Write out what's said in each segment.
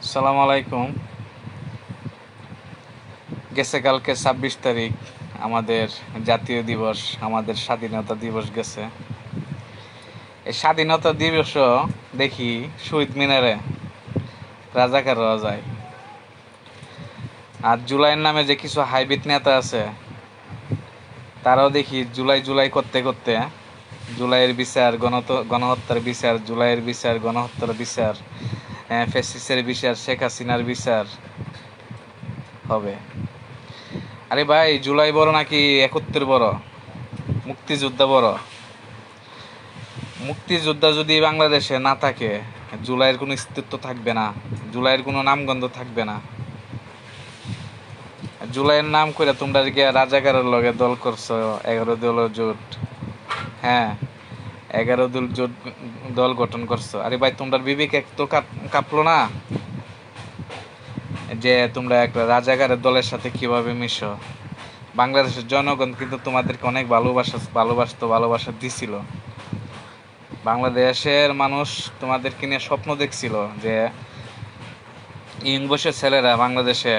আসসালামু আলাইকুম। গেছে কালকে 26 তারিখ আমাদের জাতীয় দিবস, আমাদের স্বাধীনতা দিবস গেছে। এই স্বাধীনতা দিবসও দেখি শহীদ মিনারে রাজাকাররা যায়। আর জুলাইয়ের নামে যে কিছু হাইব্রিড নেতা আছে তারাও দেখি জুলাই জুলাই করতে করতে জুলাইয়ের বিচার, গণহত্যার বিচার, জুলাইয়ের বিচার, গণহত্যার বিচার, ফ্যাসিস্টের বিচার, শেখ হাসিনার বিচার হবে। আরে ভাই, জুলাই বড় নাকি 71 বড়? মুক্তিযোদ্ধা বড়? মুক্তিযোদ্ধা যদি বাংলাদেশে না থাকে, জুলাইয়ের কোনো অস্তিত্ব থাকবে না, জুলাইয়ের কোনো নামগন্ধ থাকবে না। জুলাইয়ের নাম করে তোমরা গিয়ে রাজাকারের লগে দল করছো, 11 দলের জোট। হ্যাঁ, 11 দল জোট দল গঠন করছো। আরে ভাই, তোমরা বিবেক একটু কাঁপলো না যে তোমরা একটা রাজাকারের দলের সাথে কিভাবে মিশো? বাংলাদেশের জনগণ কিন্তু তোমাদেরকে অনেক ভালোবাসা দিছিল। বাংলাদেশের মানুষ তোমাদেরকে নিয়ে স্বপ্ন দেখছিল যে ইয়ং বয়সের ছেলেরা বাংলাদেশে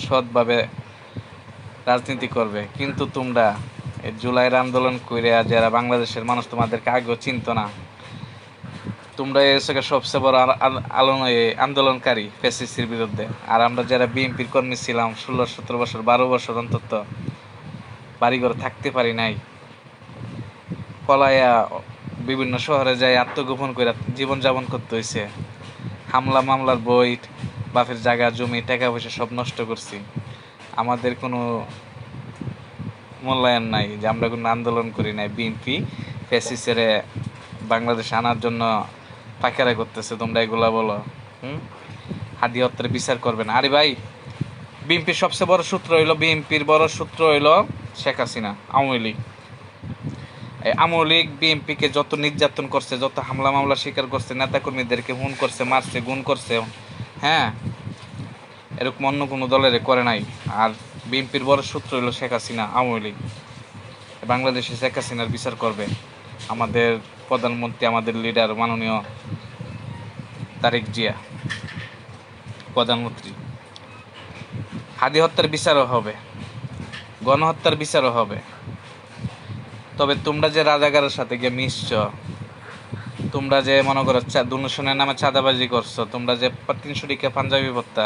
সৎভাবে রাজনীতি করবে। কিন্তু তোমরা এই জুলাইয়ের আন্দোলন করে, যারা বাংলাদেশের মানুষ তোমাদেরকে আগেও চিনত না, তোমরা এসে সবচেয়ে বড় আন্দোলনকারী ফ্যাসিস্টের বিরুদ্ধে। আর আমরা যারা বিএনপির কর্মী ছিলাম 16-17 বছর, 12 বছর অন্তত বাড়িঘর থাকতে পারি নাই, পলায়া বিভিন্ন শহরে যাই আত্মগোপন করে জীবনযাপন করতে হয়েছে। হামলা মামলার বই, বাপের জায়গা জমি টাকা পয়সা সব নষ্ট করছি। আমাদের কোনো মূল্যায়ন নাই যে আমরা কোনো আন্দোলন করি নাই। বিএনপি ফ্যাসিস্টেরে বাংলাদেশে আনার জন্য পাকারা করতেছে, তোমরা এগুলা বলো। হাদি হত্যার বিচার করবে না? আরে ভাই, বিএনপির সবচেয়ে বড় সূত্র হইলো, বিএনপির বড় সূত্র হইলো শেখ হাসিনা, আওয়ামী লীগ। আওয়ামী লীগ বিএনপিকে যত নির্যাতন করছে, যত হামলা মামলা স্বীকার করছে, নেতাকর্মীদেরকে খুন করছে, মারছে, গুম করছে, হ্যাঁ, এরকম অন্য কোনো দলের করে নাই। আর বিএনপির বড় সূত্র হইল শেখ হাসিনা, আওয়ামী লীগ। বাংলাদেশে শেখ হাসিনার বিচার করবে আমাদের প্রধানমন্ত্রী, আমাদের লিডার মাননীয় তারেক জিয়া প্রধানমন্ত্রী। হাদি হত্যার বিচারও হবে, গণহত্যার বিচারও হবে। তবে তোমরা যে রাজাকারের সাথে গিয়ে মিশছ, তোমরা যে মনে করো ডোনেশনের নামে চাঁদাবাজি করছো, তোমরা যে 300 টাকা পাঞ্জাবি পরতা,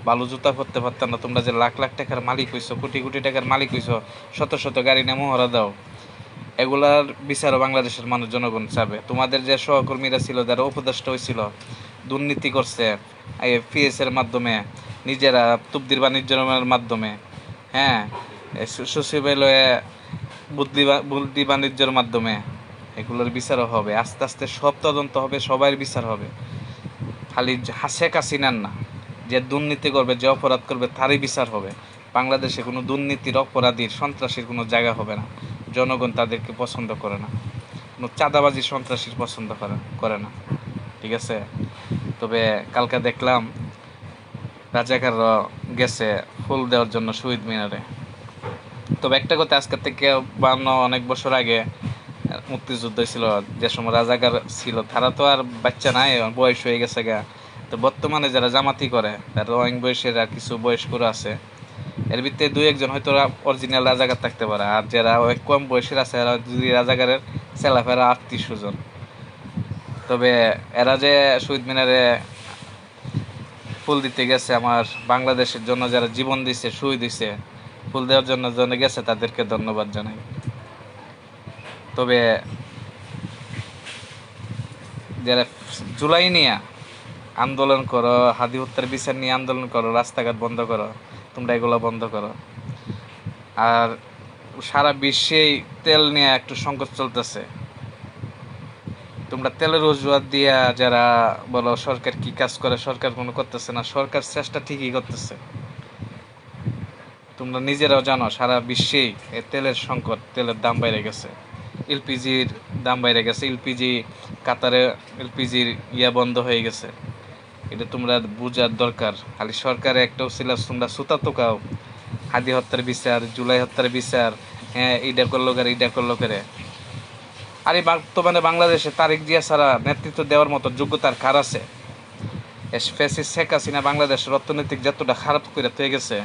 ভালো জুতা পরতে পারতাম না, তোমরা যে লাখ লাখ টাকার মালিক হইছো, কোটি কোটি টাকার মালিক হইছো, শত শত গাড়ি নিয়ে মহড়া দাও, এগুলার বিচারও বাংলাদেশের মানুষ জনগণ চাবে। তোমাদের যে সহকর্মীরা ছিল, যারা উপদেষ্টা হয়েছিল, দুর্নীতি করছে পিএস এর মাধ্যমে, নিজেরা তবদির বাণিজ্যের মাধ্যমে, হ্যাঁ, সচিবালয়ে বুদ্ধি বাণিজ্যের মাধ্যমে, এগুলোর বিচারও হবে। আস্তে আস্তে সব তদন্ত হবে, সবার বিচার হবে। খালি শেখ হাসিনার না, যে দুর্নীতি করবে, যে অপরাধ করবে, তারই বিচার হবে। বাংলাদেশে কোনো দুর্নীতির, অপরাধীর, সন্ত্রাসীর কোনো জায়গা হবে না। জনগণ তাদেরকে পছন্দ করে না, কোনো চাঁদাবাজি সন্ত্রাসীর পছন্দ করে না। ঠিক আছে? তবে কালকে দেখলাম রাজাকাররা গেছে ফুল দেওয়ার জন্য শহীদ মিনারে। তবে একটা কথা, আজকের থেকে 52 অনেক বছর আগে মুক্তিযুদ্ধ ছিল, যে সময় রাজাকার ছিল, তারা তো আর বাচ্চা নাই, বয়স হয়ে গেছে গা। তো বর্তমানে যারা জামাতি করে, তারা রোহিং বয়সের আর কিছু বয়স্করা আছে, এর ভিতরে 2-1 জন হয়তো অরিজিনাল রাজাকার থাকতে পারে। আর যারা কম বয়সের আছে, এরা যদি রাজাকারের চেলাফেরা, আত্মীয় স্বজন। তবে এরা যে শহীদ মিনারে ফুল দিতে গেছে, আমার বাংলাদেশের জন্য যারা জীবন দিছে, শহীদ দিছে, ফুল দেওয়ার জন্য গেছে, তাদেরকে ধন্যবাদ জানাই। তবে যারা জুলাই নিয়ে আন্দোলন করো, হাদি হত্যার বিচার নিয়ে আন্দোলন করো, রাস্তাঘাট বন্ধ করো, তোমরা এগুলো বন্ধ করো। আর সারা বিশ্বেই তেল নিয়ে একটু সংকট চলতেছে, তোমরা তেলের অজুহাত দিয়া যারা বলো সরকার কি কাজ করে, সরকার কোনো করতেছে না, সরকার চেষ্টা ঠিকই করতেছে। তোমরা নিজেরাও জানো সারা বিশ্বেই তেলের সংকট, তেলের দাম বেড়ে গেছে, এলপিজির দাম বেড়ে গেছে, কাতারে এলপিজির বন্ধ হয়ে গেছে। এটা তোমরা বুঝার দরকার। খালি সরকারে একটা ছিল, তোমরা সুতা তোকাও, হাদি হত্যার বিচার, জুলাই হত্যার বিচার, হ্যাঁ, এইটা করলো করে, এইটা করলো করে। আর এই বর্তমানে বাংলাদেশে তারেক জিয়া ছাড়া নেতৃত্ব দেওয়ার মতো যোগ্যতার কার আছে? ফ্যাসিস্ট শেখ হাসিনা বাংলাদেশের অর্থনৈতিক যতটা খারাপ করে হয়ে গেছে,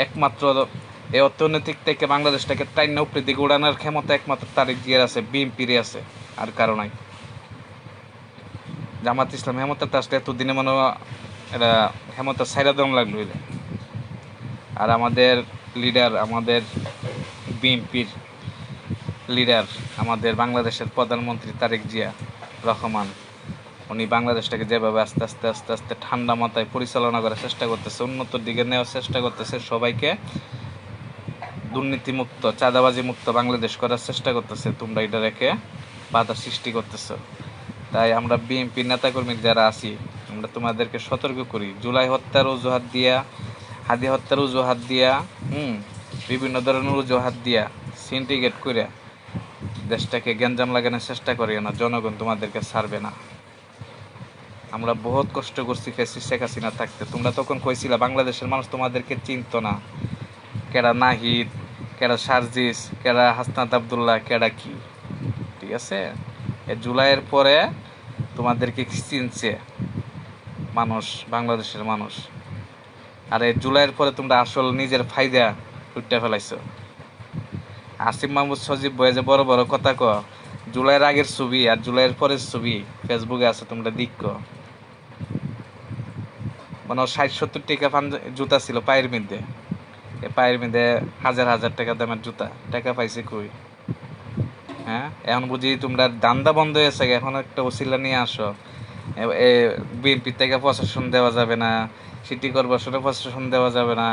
একমাত্র এই অর্থনৈতিক থেকে বাংলাদেশটাকে টাইন উপরের দিকে উড়ানোর ক্ষমতা একমাত্র তারেক জিয়ার আছে, বিএনপির আছে, আর কারো নাই। জামাত ইসলাম হেমন্তের আসলে এতদিনে মনে হয় এরা হেমন্তের সাইরা দম লাগলো। আর আমাদের লিডার, আমাদের বিএনপির লিডার, আমাদের বাংলাদেশের প্রধানমন্ত্রী তারেক জিয়া রহমান, উনি বাংলাদেশটাকে যেভাবে আস্তে আস্তে আস্তে আস্তে ঠান্ডা মাথায় পরিচালনা করার চেষ্টা করতেছে, উন্নতির দিকে নেওয়ার চেষ্টা করতেছে, সবাইকে দুর্নীতিমুক্ত, চাঁদাবাজি মুক্ত বাংলাদেশ করার চেষ্টা করতেছে। তোমরা এটা রেখে বাধা সৃষ্টি করতেছো। তাই আমরা বিএনপি নেতাকর্মী যারা আছি, আমরা তোমাদেরকে সতর্ক করি, জুলাই হত্যার অজুহাত দিয়া, হাদি হত্যার অজুহাত দিয়া, বিভিন্ন ধরনের অজুহাত দিয়া সিন্ডিকেট করে দেশটাকে গ্যাঞ্জাম লাগানোর চেষ্টা করিও না। জনগণ তোমাদেরকে ছাড়বে না। আমরা বহুত কষ্ট করছি ফেসি শেখ হাসিনা থাকতে। তোমরা তখন কইছিলা বাংলাদেশের মানুষ তোমাদেরকে চিনত না, কেডা নাহিদ, কেডা সার্জিস, কেডা হাসনাত আবদুল্লাহ, কেডা কি। ঠিক আছে, এই জুলাইয়ের পরে তোমাদেরকে চিনছে মানুষ, বাংলাদেশের মানুষ। আর এই জুলাইয়ের পরে তোমরা আসল নিজের ফায়দা লুটে ফেলাইছো। আসিফ মাহমুদ সজীব বয়ে যে বড় বড় কথা ক, জুলাইয়ের আগের ছবি আর জুলাইয়ের পরের ছবি ফেসবুকে আছে, তোমরা দেখো। মানে 60-70 টাকা জুতা ছিল পায়ের মধ্যে, এই পায়ের মধ্যে হাজার হাজার টাকা দামের জুতা, টাকা পাইছে কই? হ্যাঁ, এখন বুঝি তোমরা দান্দা বন্ধ হয়েছে, এখন একটা ওসিলা নিয়ে আসো। বিএনপি থেকে প্রশাসন দেওয়া যাবে না, সিটি কর্পোরেশনে প্রশাসন দেওয়া যাবে না,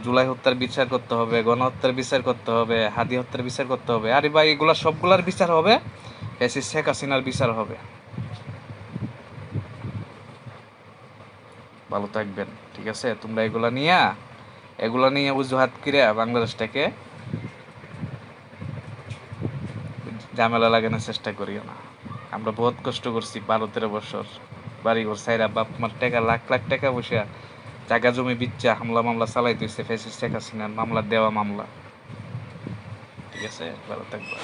জুলাই হত্যার বিচার করতে হবে, গণহত্যার বিচার করতে হবে, হাদি হত্যার বিচার করতে হবে। আরে ভাই, এগুলা সবগুলার বিচার হবে, শেখ হাসিনার বিচার হবে। ভালো থাকবেন, ঠিক আছে? তোমরা এগুলা নিয়ে অজুহাত করে বাংলাদেশটাকে ঝামেলা লাগানোর চেষ্টা করিও না। আমরা বহুত কষ্ট করছি 12-13 বছর, বাড়ি ঘর সাইরা, বাপ মার টাকা, লাখ লাখ টাকা বসে জায়গা জমি বিচ্ছা হামলা মামলা চালাই দিচ্ছে ফ্যাসিস্ট শেখ হাসিনার মামলা, দেওয়া মামলা। ঠিক আছে, ভালো থাকবা।